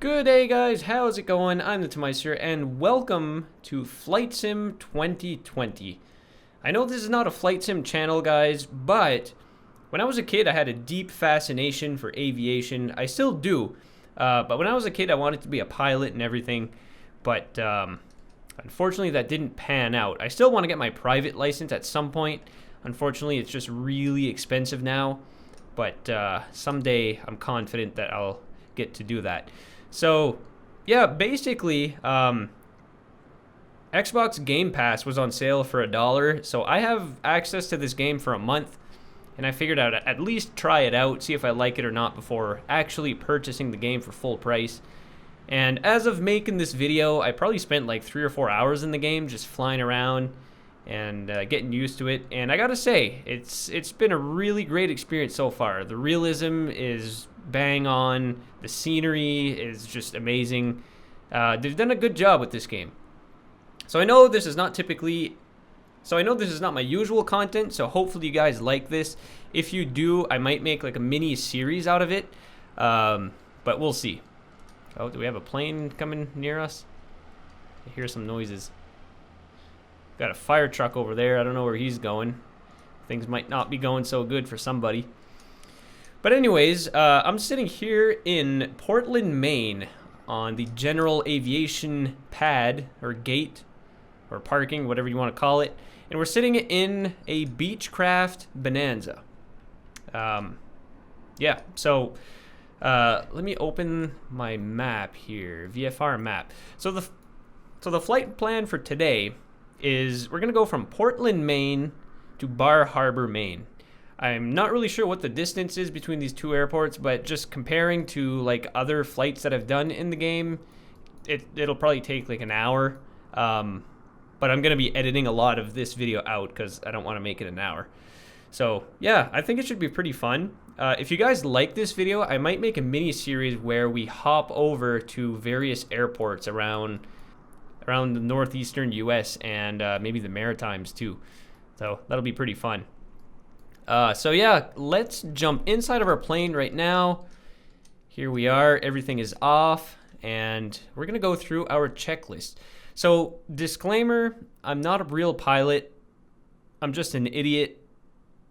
Good day, guys. How's it going? I'm the Tamicer, and welcome to Flight Sim 2020. I know this is not a Flight Sim channel, guys, but when I was a kid, I had a deep fascination for aviation. I still do, but when I was a kid, I wanted to be a pilot and everything, but unfortunately, that didn't pan out. I still want to get my private license at some point. Unfortunately, it's just really expensive now, but someday I'm confident that I'll get to do that. So, yeah, basically, Xbox Game Pass was on sale for $1, so I have access to this game for a month, and I figured I'd at least try it out, see if I like it or not before actually purchasing the game for full price. And as of making this video, I probably spent like 3 or 4 hours in the game just flying around and getting used to it. And I gotta say, it's been a really great experience so far. The realism is bang on. The scenery is just amazing. They've done a good job with this game. So I know this is not my usual content, so hopefully you guys like this. If you do, I might make like a mini series out of it, but we'll see. Oh, do we have a plane coming near us? I hear some noises. Got a fire truck over there. I don't know where he's going. Things might not be going so good for somebody. But anyways, I'm sitting here in Portland, Maine on the general aviation pad or gate or parking, whatever you want to call it. And we're sitting in a Beechcraft Bonanza. Yeah, so let me open my map here, VFR map. So the flight plan for today is we're gonna go from Portland, Maine to Bar Harbor, Maine. I'm not really sure what the distance is between these two airports, but just comparing to like other flights that I've done in the game, it'll probably take like an hour. But I'm gonna be editing a lot of this video out because I don't want to make it an hour. So yeah, I think it should be pretty fun. If you guys like this video, I might make a mini series where we hop over to various airports around the northeastern US and maybe the Maritimes too. So that'll be pretty fun. So yeah, let's jump inside of our plane right now. Here we are, everything is off, and we're gonna go through our checklist. So disclaimer, I'm not a real pilot. I'm just an idiot.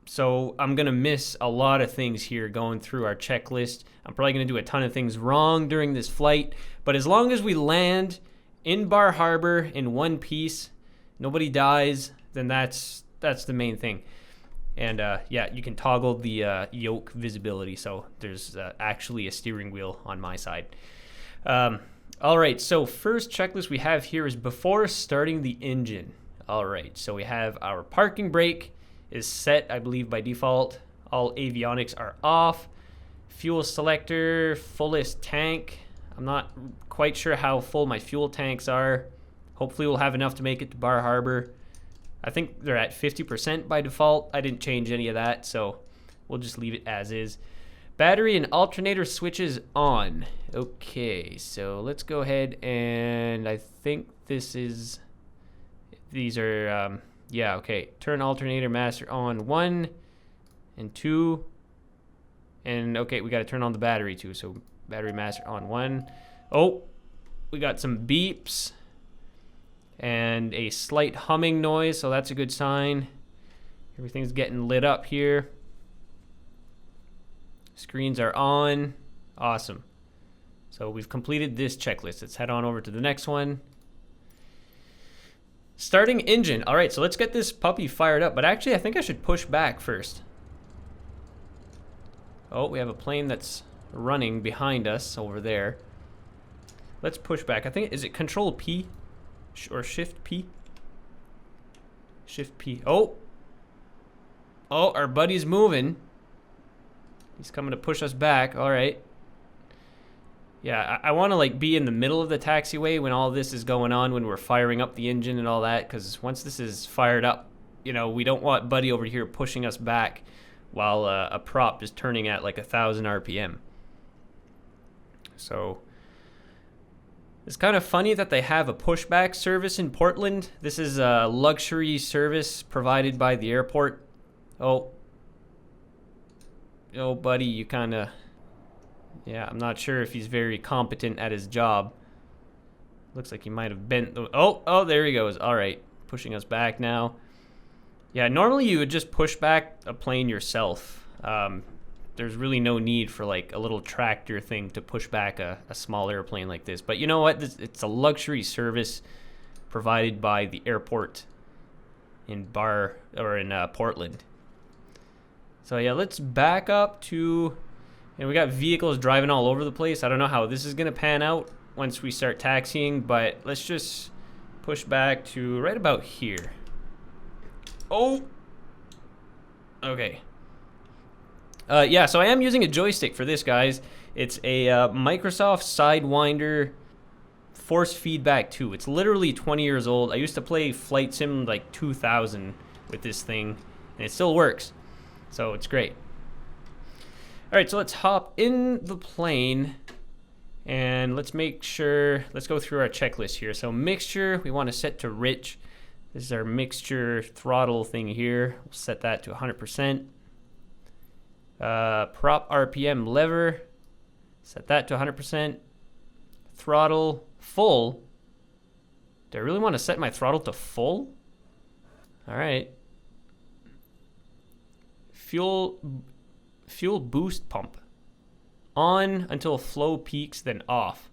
So I'm gonna miss a lot of things here going through our checklist. I'm probably gonna do a ton of things wrong during this flight, but as long as we land in Bar Harbor in one piece, nobody dies, then that's the main thing. And yeah, you can toggle the yoke visibility, so there's actually a steering wheel on my side. All right, so first checklist we have here is before starting the engine. All right, so we have our parking brake is set, I believe, by default. All avionics are off. Fuel selector, fullest tank. I'm not quite sure how full my fuel tanks are. Hopefully we'll have enough to make it to Bar Harbor. I think they're at 50% by default. I didn't change any of that, so we'll just leave it as is. Battery and alternator switches on. Okay, so let's go ahead and I think these are, yeah, okay. Turn alternator master on 1 and 2. And okay, we got to turn on the battery too. So battery master on 1. Oh, we got some beeps and a slight humming noise, so that's a good sign. Everything's getting lit up here. Screens are on. Awesome. So we've completed this checklist. Let's head on over to the next one. Starting engine. All right, so let's get this puppy fired up, but actually I think I should push back first. Oh, we have a plane that's running behind us over there. Let's push back. I think, is it Control P? Or Shift P? Shift P. Oh, our buddy's moving. He's coming to push us back. All right. Yeah, I want to like be in the middle of the taxiway when all this is going on, when we're firing up the engine and all that, because once this is fired up, you know, we don't want buddy over here pushing us back while a prop is turning at like 1,000 RPM. So it's kind of funny that they have a pushback service in Portland. This is a luxury service provided by the airport. Oh, buddy, you kind of Yeah, I'm not sure if he's very competent at his job. Looks like he might have bent the... Oh, there he goes. All right, pushing us back now. Yeah, normally you would just push back a plane yourself. There's really no need for like a little tractor thing to push back a small airplane like this. But you know what? It's a luxury service provided by the airport in Portland. So yeah, let's back up to... And we got vehicles driving all over the place. I don't know how this is going to pan out once we start taxiing, but let's just push back to right about here. Oh! Okay. Yeah, so I am using a joystick for this, guys. It's a Microsoft Sidewinder Force Feedback 2. It's literally 20 years old. I used to play Flight Sim like 2000 with this thing, and it still works. So it's great. All right, so let's hop in the plane, and let's make sure, let's go through our checklist here. So mixture, we want to set to rich. This is our mixture throttle thing here. We'll set that to 100%. Prop RPM lever, set that to 100%. Throttle full. Do I really want to set my throttle to full? All right. Fuel boost pump. On until flow peaks, then off.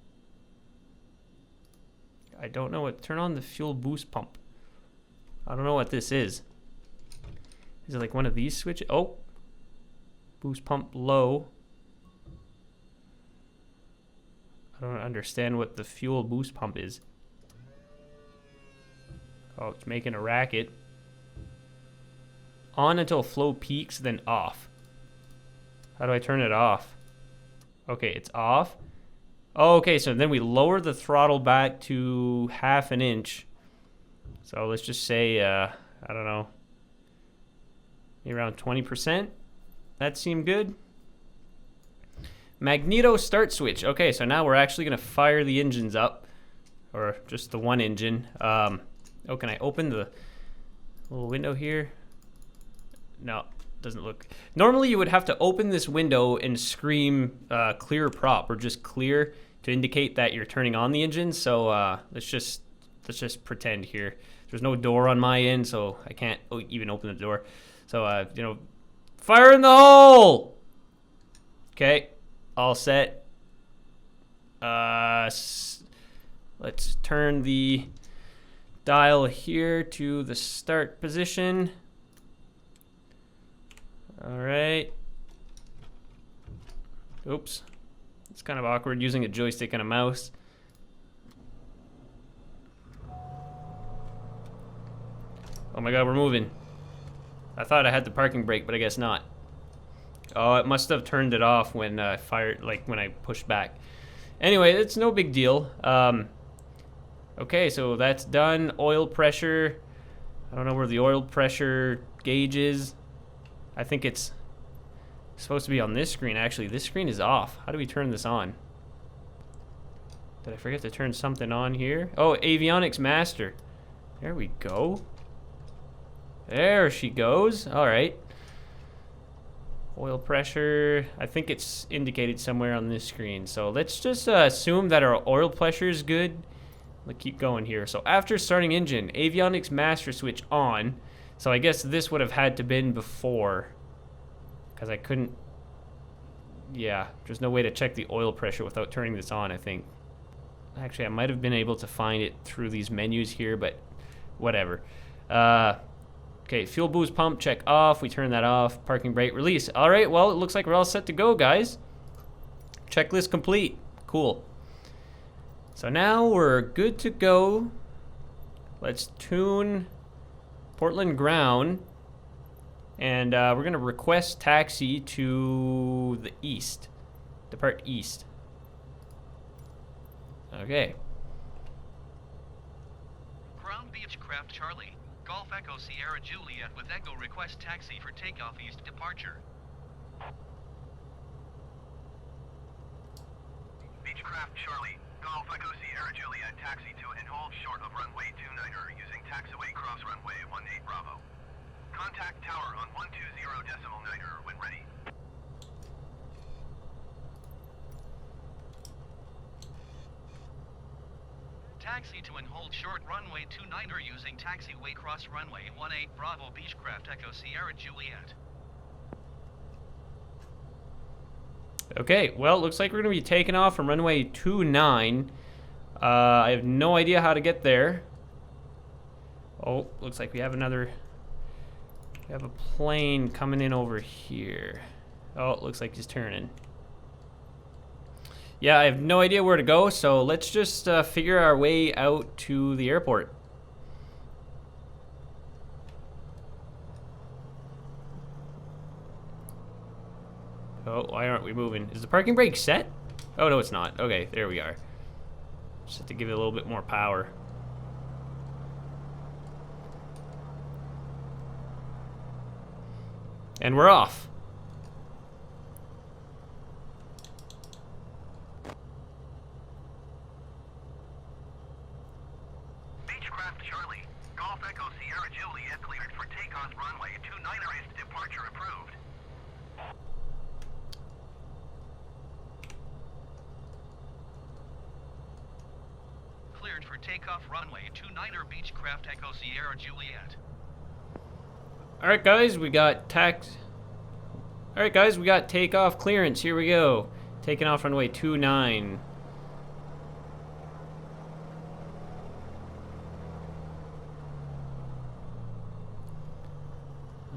I don't know what, turn on the fuel boost pump. I don't know what this is. Is it like one of these switches? Oh. Boost pump low. I don't understand what the fuel boost pump is. Oh, it's making a racket. On until flow peaks, then off. How do I turn it off? Okay, it's off. Oh, okay, so then we lower the throttle back to 1/2 inch. So let's just say, I don't know, maybe around 20%. That seemed good. Magneto start switch. Okay, so now we're actually gonna fire the engines up, or just the one engine. Oh, can I open the little window here? No, doesn't look. Normally you would have to open this window and scream clear prop, or just clear, to indicate that you're turning on the engine. So let's just pretend here. There's no door on my end, so I can't even open the door. So you know, fire in the hole. Okay, all set. Let's turn the dial here to the start position. All right. Oops. It's kind of awkward using a joystick and a mouse. Oh my god, we're moving. I thought I had the parking brake, but I guess not. Oh, it must have turned it off when I fired, like when I pushed back. Anyway, it's no big deal. Okay, so that's done. Oil pressure. I don't know where the oil pressure gauge is. I think it's supposed to be on this screen. Actually, this screen is off. How do we turn this on? Did I forget to turn something on here? Oh, avionics master. There we go. There she goes. All right. Oil pressure. I think it's indicated somewhere on this screen. So let's just assume that our oil pressure is good. Let's keep going here. So after starting engine, avionics master switch on. So I guess this would have had to been before, because I couldn't. Yeah, there's no way to check the oil pressure without turning this on, I think. Actually, I might have been able to find it through these menus here, but whatever. Okay, fuel boost pump, check off. We turn that off. Parking brake, release. All right, well, it looks like we're all set to go, guys. Checklist complete. Cool. So now we're good to go. Let's tune Portland ground. And we're going to request taxi to the east. Depart east. Okay. Crown Beechcraft Charlie. Golf Echo Sierra Juliet with Echo request taxi for takeoff east departure. Beechcraft Charlie. Golf Echo Sierra Juliet taxi to and hold short of runway 29er using taxiway cross runway 18 Bravo. Contact tower on 120.9er when ready. taxi to and hold short runway 29er using taxiway cross runway 18 Bravo Beechcraft Echo Sierra Juliet. Okay, well, looks like we're going to be taking off from runway 29. I have no idea how to get there. Oh, looks like we have another... We have a plane coming in over here. Oh, it looks like he's turning. Yeah, I have no idea where to go, so let's just figure our way out to the airport. Oh, why aren't we moving? Is the parking brake set? Oh, no, it's not. Okay, there we are. Just have to give it a little bit more power. And we're off. Beechcraft Charlie, Golf Echo Sierra Juliet cleared for takeoff runway 29er is departure approved. Cleared for takeoff runway 29er Beechcraft Echo Sierra Juliet. Alright guys, we got takeoff clearance. Here we go. Taking off runway 29.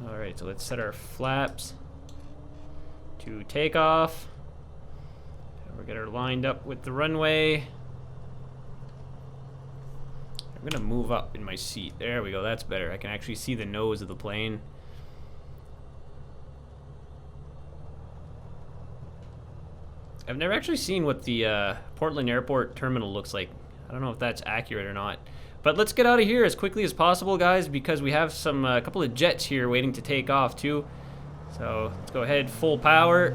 Alright, so let's set our flaps to takeoff. We'll get her lined up with the runway. I'm gonna move up in my seat. There we go, that's better. I can actually see the nose of the plane. I've never actually seen what the Portland Airport terminal looks like. I don't know if that's accurate or not. But let's get out of here as quickly as possible, guys, because we have some couple of jets here waiting to take off too. So let's go ahead, full power.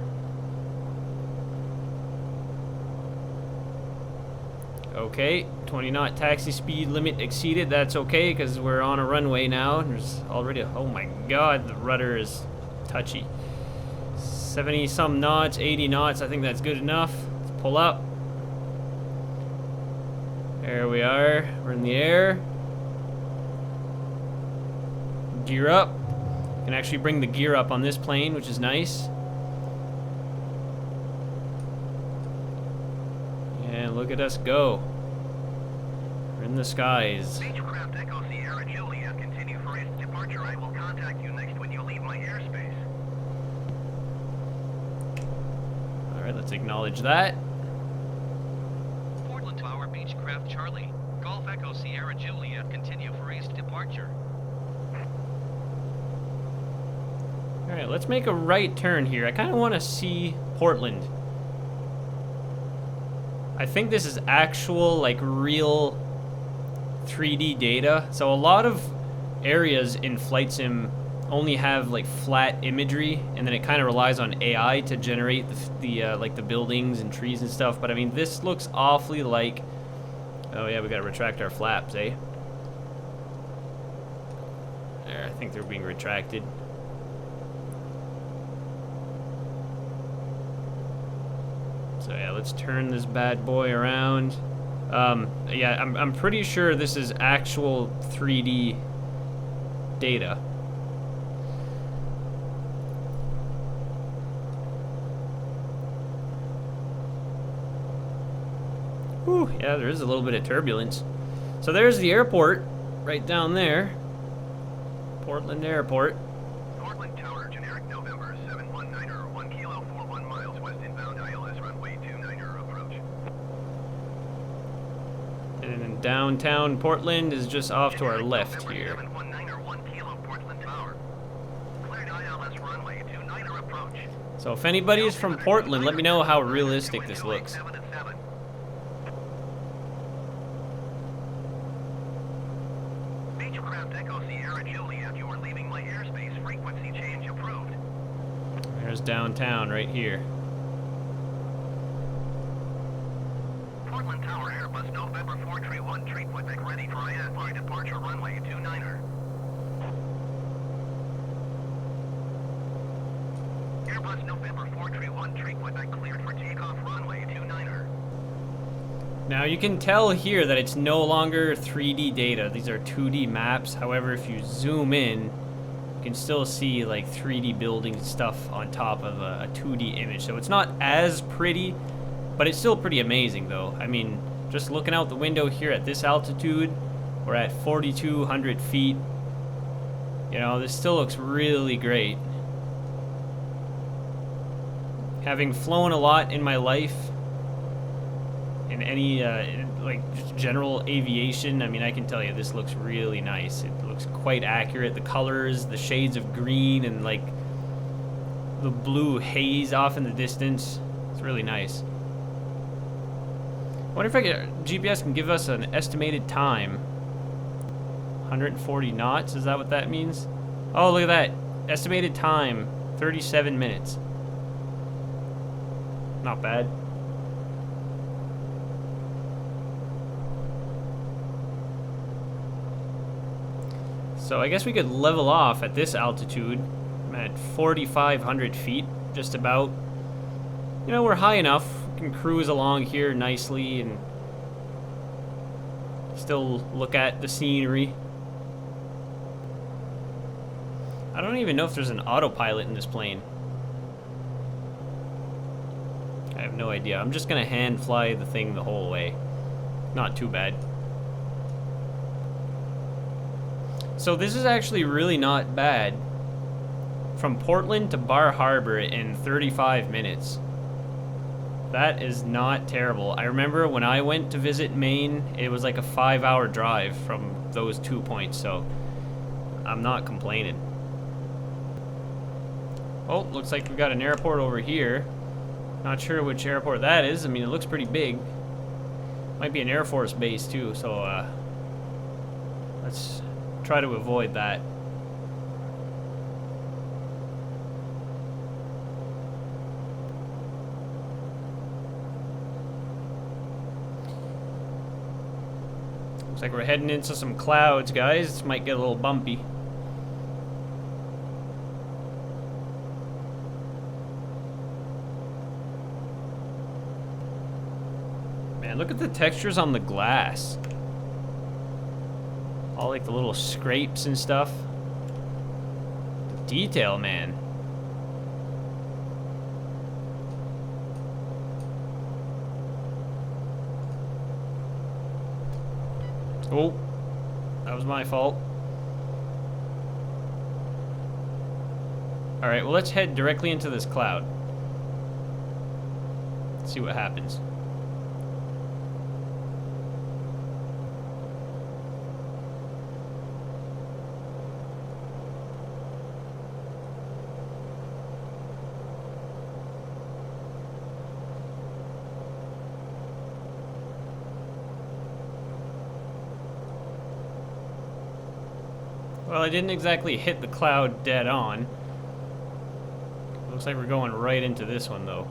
Okay, 20 knot taxi speed limit exceeded. That's okay because we're on a runway now. There's already oh my god, the rudder is touchy. 70 some knots, 80 knots. I think that's good enough. Let's pull up. There we are. We're in the air. Gear up. Can actually bring the gear up on this plane, which is nice. And look at us go. We're in the skies. Beechcraft Echo Sierra Juliet, continue for its departure. I will contact you next when you leave my airspace. Alright, let's acknowledge that. Portland Tower Beechcraft Charlie, Golf Echo Sierra Juliet, continue for east departure. Alright, let's make a right turn here. I kind of want to see Portland. I think this is actual, like, real 3D data. So a lot of areas in Flight Sim only have, like, flat imagery, and then it kind of relies on AI to generate like, the buildings and trees and stuff. But, I mean, this looks awfully like... Oh, yeah, we got to retract our flaps, eh? There, I think they're being retracted. So yeah, let's turn this bad boy around. Yeah, I'm pretty sure this is actual 3D data. Whew, yeah, there is a little bit of turbulence. So there's the airport, right down there. Portland Airport. Portland Tower, generic November 719er, 1 kilo 41 miles west inbound ILS runway 29er approach. And then downtown Portland is just off to our left here. 719er, 1 kilo Portland Tower. Cleared ILS runway 29er approach. So if anybody is from Portland, let me know how realistic this looks. Beechcraft Echo Sierra Juliet, you are leaving my airspace. Frequency change approved. There's downtown right here. Portland Tower, Airbus November 431, treat Quebec, ready for IFR departure runway 29er. Airbus November 431, treat Quebec, cleared for takeoff runway 29er. Now you can tell here that it's no longer 3D data. These are 2D maps. However, if you zoom in, you can still see like 3D building stuff on top of a 2D image. So it's not as pretty, but it's still pretty amazing though. I mean, just looking out the window here at this altitude, we're at 4,200 feet. You know, this still looks really great. Having flown a lot in my life, in any like just general aviation, I mean, I can tell you this looks really nice. It looks quite accurate. The colors, the shades of green, and like the blue haze off in the distance. It's really nice. I wonder if GPS can give us an estimated time. 140 knots, is that what that means? Oh, look at that. Estimated time, 37 minutes. Not bad. So I guess we could level off at this altitude. I'm at 4,500 feet, just about. You know, we're high enough. We can cruise along here nicely and still look at the scenery. I don't even know if there's an autopilot in this plane. I have no idea. I'm just gonna hand fly the thing the whole way. Not too bad. So this is actually really not bad. From Portland to Bar Harbor in 35 minutes. That is not terrible. I remember when I went to visit Maine, it was like a 5-hour drive from those 2 points, so I'm not complaining. Oh, looks like we've got an airport over here. Not sure which airport that is. I mean, it looks pretty big. Might be an Air Force base too, so let's try to avoid that. Looks like we're heading into some clouds, guys. This might get a little bumpy. Man, look at the textures on the glass. All like the little scrapes and stuff. The detail, man. Oh, that was my fault. Alright, well, let's head directly into this cloud. Let's see what happens. Well, I didn't exactly hit the cloud dead on. Looks like we're going right into this one, though.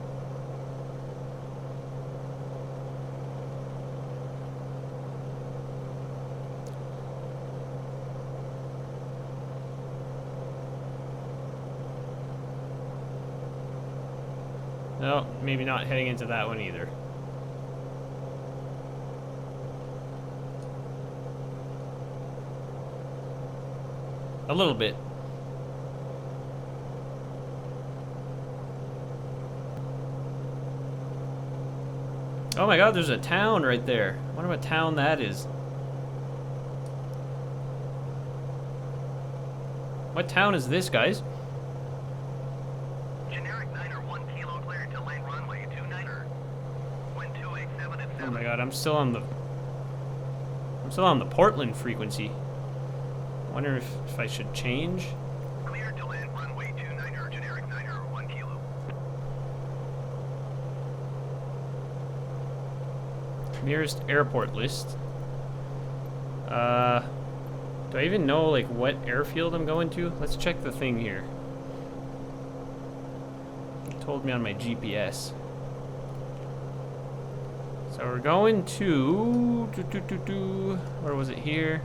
No, maybe not heading into that one either. A little bit. Oh my god, there's a town right there. I wonder what town that is. What town is this, guys? Generic Niner 1 kilo cleared to lane runway 29er. Wind 287 at 7. Oh my god, I'm still on the Portland frequency. I wonder if I should change. Cleared to land runway 29er, generic Niner 1 kilo. Nearest airport list. Do I even know like what airfield I'm going to? Let's check the thing here. It told me on my GPS. So we're going to where was it here?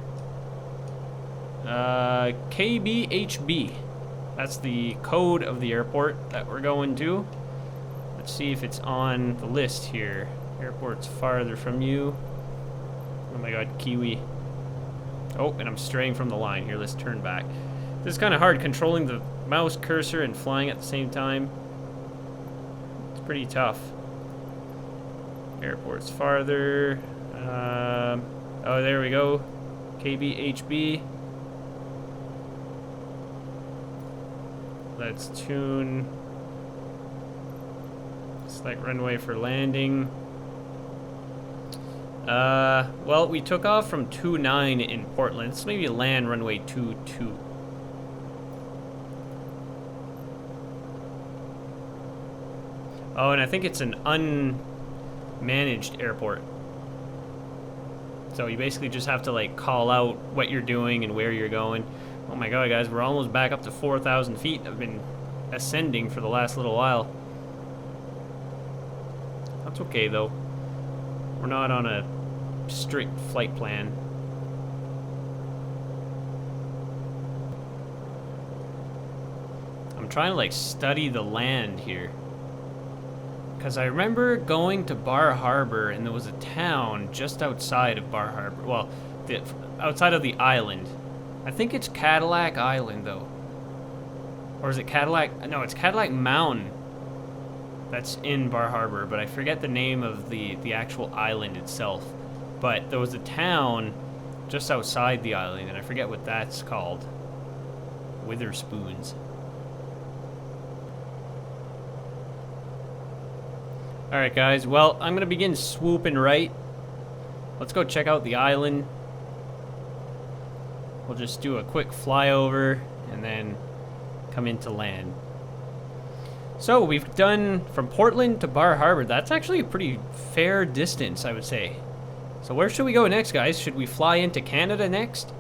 KBHB. That's the code of the airport that we're going to. Let's see if it's on the list here. Airport's farther from you. Oh my god, Kiwi. Oh, and I'm straying from the line here. Let's turn back. This is kind of hard controlling the mouse cursor and flying at the same time. It's pretty tough. Airport's farther. Oh, there we go. KBHB. Let's tune. Select runway for landing. Well, we took off from 29 in Portland. Let's maybe land runway 22. Oh, and I think it's an unmanaged airport. So you basically just have to like call out what you're doing and where you're going. Oh my god, guys, we're almost back up to 4,000 feet. I've been ascending for the last little while. That's okay though. We're not on a strict flight plan. I'm trying to like study the land here. Because I remember going to Bar Harbor and there was a town just outside of Bar Harbor. Well, outside of the island. I think it's Cadillac Island though. Or is it Cadillac? No, it's Cadillac Mountain. That's in Bar Harbor, but I forget the name of the actual island itself. But there was a town just outside the island, and I forget what that's called. Witherspoons. Alright guys, well, I'm going to begin swooping right. Let's go check out the island. We'll just do a quick flyover, and then come into land. So we've done from Portland to Bar Harbor. That's actually a pretty fair distance, I would say. So where should we go next, guys? Should we fly into Canada next?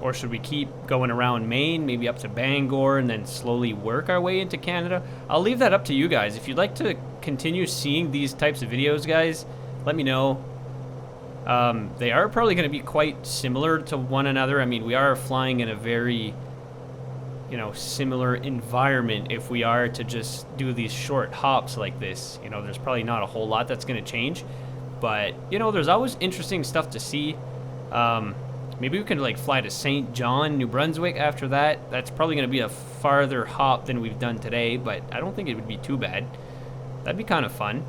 Or should we keep going around Maine, maybe up to Bangor, and then slowly work our way into Canada? I'll leave that up to you guys. If you'd like to continue seeing these types of videos, guys, let me know. They are probably going to be quite similar to one another. I mean, we are flying in a very, you know, similar environment. If we are to just do these short hops like this, you know, there's probably not a whole lot that's going to change. But, you know, there's always interesting stuff to see. Maybe we can like fly to St. John, New Brunswick after that. That's probably going to be a farther hop than we've done today, but I don't think it would be too bad. That'd be kind of fun.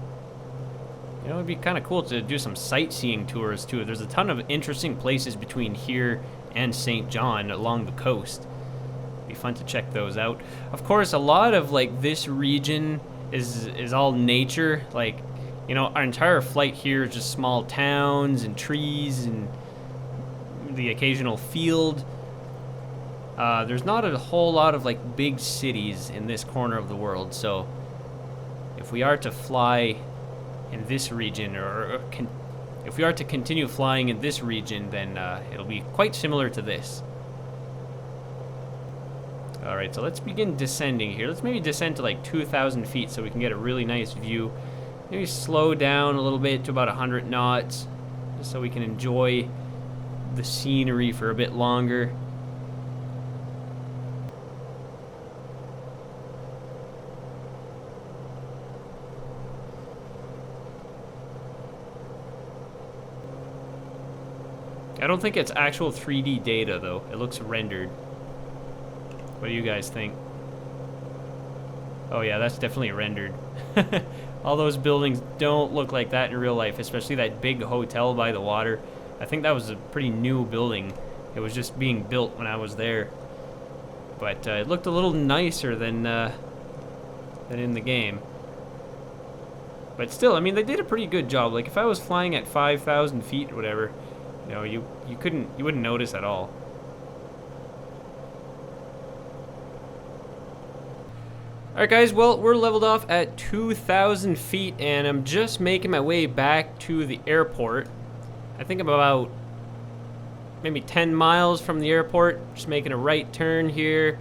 You know, it'd be kind of cool to do some sightseeing tours too. There's a ton of interesting places between here and St. John along the coast. It'd be fun to check those out. Of course, a lot of like this region is all nature. Like, you know, our entire flight here is just small towns and trees and the occasional field. There's not a whole lot of like big cities in this corner of the world, so if we are to fly in this region, if we are to continue flying in this region, then it'll be quite similar to this. Alright, so let's begin descending here. Let's maybe descend to like 2,000 feet so we can get a really nice view. Maybe slow down a little bit to about 100 knots, just so we can enjoy the scenery for a bit longer. I don't think it's actual 3D data though. It looks rendered. What do you guys think? Oh yeah, that's definitely rendered. All those buildings don't look like that in real life, especially that big hotel by the water. I think that was a pretty new building. It was just being built when I was there. But it looked a little nicer than in the game. But still, I mean, they did a pretty good job. Like, if I was flying at 5,000 feet or whatever, you know, you wouldn't notice at all. Alright guys, well, we're leveled off at 2,000 feet, and I'm just making my way back to the airport. I think I'm about maybe 10 miles from the airport, just making a right turn here,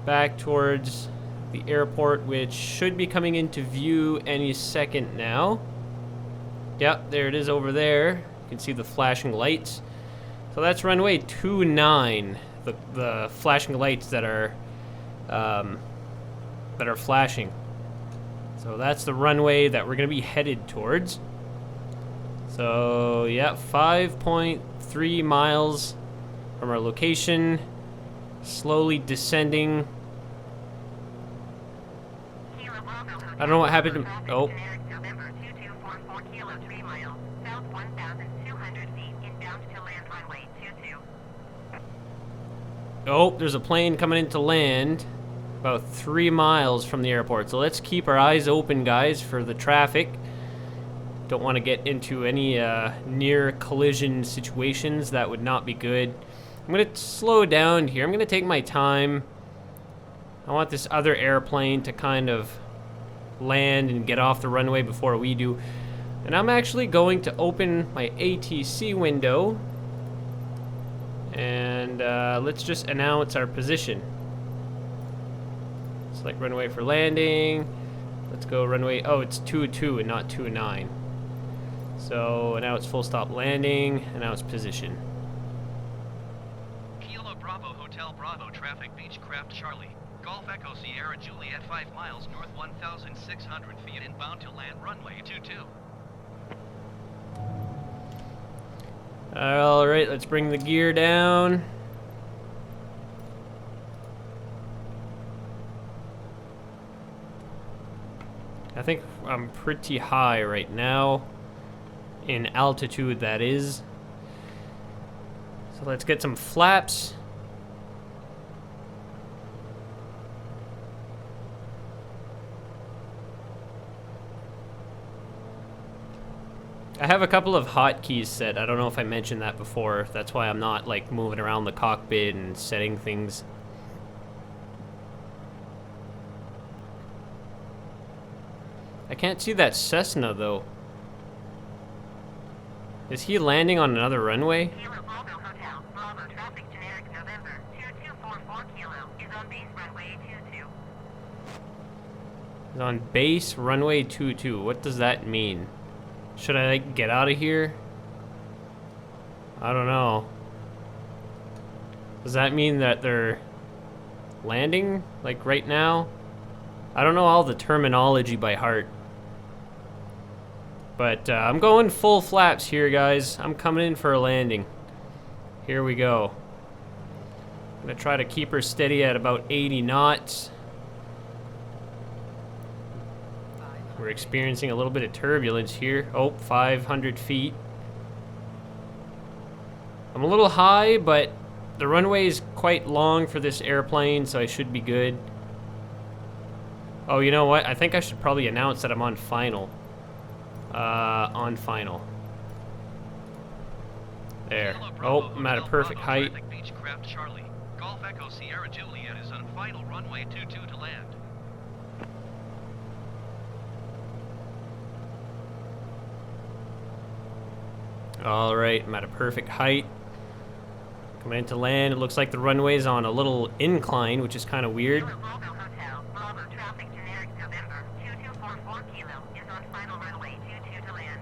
back towards the airport, which should be coming into view any second now. Yep, there it is over there. You can see the flashing lights. So that's runway 29, the flashing lights that are flashing. So that's the runway that we're going to be headed towards. So, yeah, 5.3 miles from our location. Slowly descending. I don't know what happened to... Oh. Oh, there's a plane coming into land about 3 miles from the airport. So let's keep our eyes open, guys, for the traffic. Don't want to get into any near collision situations. That would not be good. I'm going to slow down here. I'm going to take my time. I want this other airplane to kind of land and get off the runway before we do. And I'm actually going to open my ATC window. And let's just announce our position. Select runway for landing. Let's go runway. Oh, it's 22 and not 29. So now it's full stop landing, and now it's position. Kilo Bravo Hotel Bravo traffic Beechcraft Charlie. Golf Echo Sierra Juliet 5 miles north 1,600 feet inbound to land runway 22. Alright, let's bring the gear down. I think I'm pretty high right now. In altitude, that is. So let's get some flaps. I have a couple of hotkeys set. I don't know if I mentioned that before. That's why I'm not like moving around the cockpit and setting things. I can't see that Cessna though. Is he landing on another runway? Kilo Bravo Hotel, Bravo traffic generic November 2244 Kilo is on base runway 22. He's on base runway 22. What does that mean? Should I like get out of here? I don't know. Does that mean that they're landing like right now? I don't know all the terminology by heart. But I'm going full flaps here, guys. I'm coming in for a landing. Here we go. I'm gonna try to keep her steady at about 80 knots. We're experiencing a little bit of turbulence here. Oh, 500 feet. I'm a little high, but the runway is quite long for this airplane, so I should be good. Oh, you know what? I think I should probably announce that I'm on final. On final. There. Oh, I'm at a perfect height. Beechcraft Charlie. Golf Echo Sierra Juliet is on final runway 22 to land. Alright, I'm at a perfect height. Coming into land. It looks like the runway's on a little incline, which is kind of weird. Kilo Bravo Hotel, Bravo traffic generic November 2244 Kilo is on final runway 22 to land.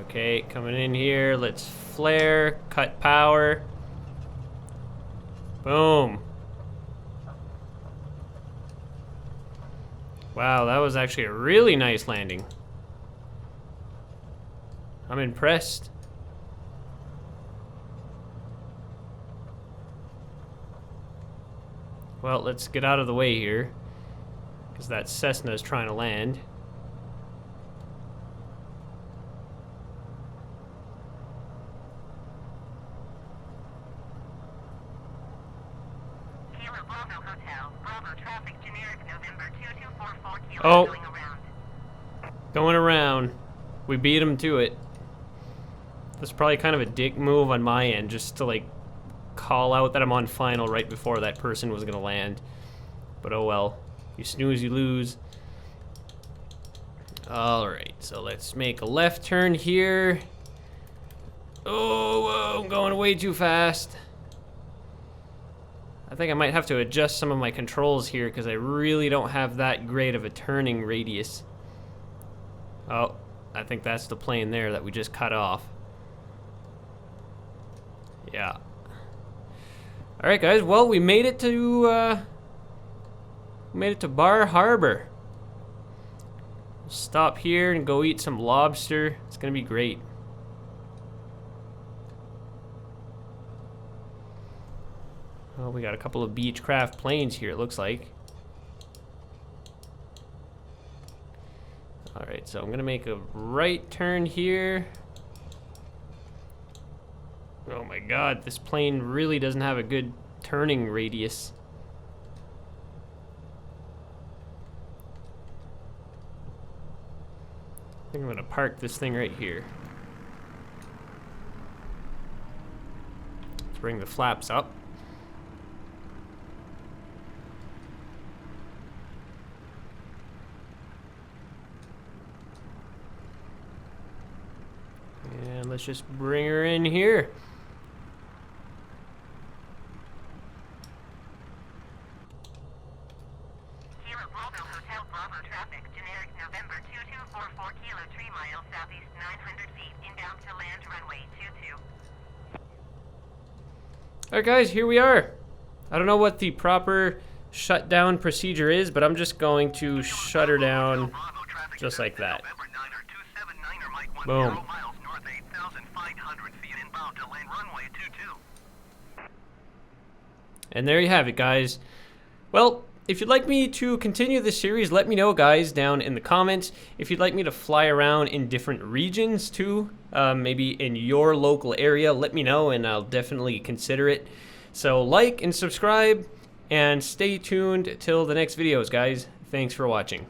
Okay, coming in here. Let's flare, cut power. Boom. Wow, that was actually a really nice landing. I'm impressed. Well, let's get out of the way here, because that Cessna is trying to land. Kilo Bravo Hotel, Bravo traffic generic November 2244 Kilo Oh. going around. Going around. We beat him to it. That's probably kind of a dick move on my end, just to like call out that I'm on final right before that person was gonna land. But oh well. You snooze, you lose. Alright, so let's make a left turn here. Oh, whoa, I'm going way too fast. I think I might have to adjust some of my controls here because I really don't have that great of a turning radius. Oh, I think that's the plane there that we just cut off. Yeah. Alright guys, well we made it to Bar Harbor. Stop here and go eat some lobster. It's gonna be great. Oh, we got a couple of Beechcraft planes here, it looks like. Alright, so I'm gonna make a right turn here. Oh my god, this plane really doesn't have a good turning radius. I think I'm gonna park this thing right here. Let's bring the flaps up. And let's just bring her in here. Sierra Bravo Hotel Bravo traffic, generic November 2244 kilo 3 miles southeast 900 feet, inbound to land runway 22. Alright guys, here we are. I don't know what the proper shutdown procedure is, but I'm just going to shut her down just like that. Boom. And there you have it, guys. Well, if you'd like me to continue this series, let me know, guys, down in the comments. If you'd like me to fly around in different regions too, maybe in your local area, let me know and I'll definitely consider it. So like and subscribe and stay tuned till the next videos, guys. Thanks for watching.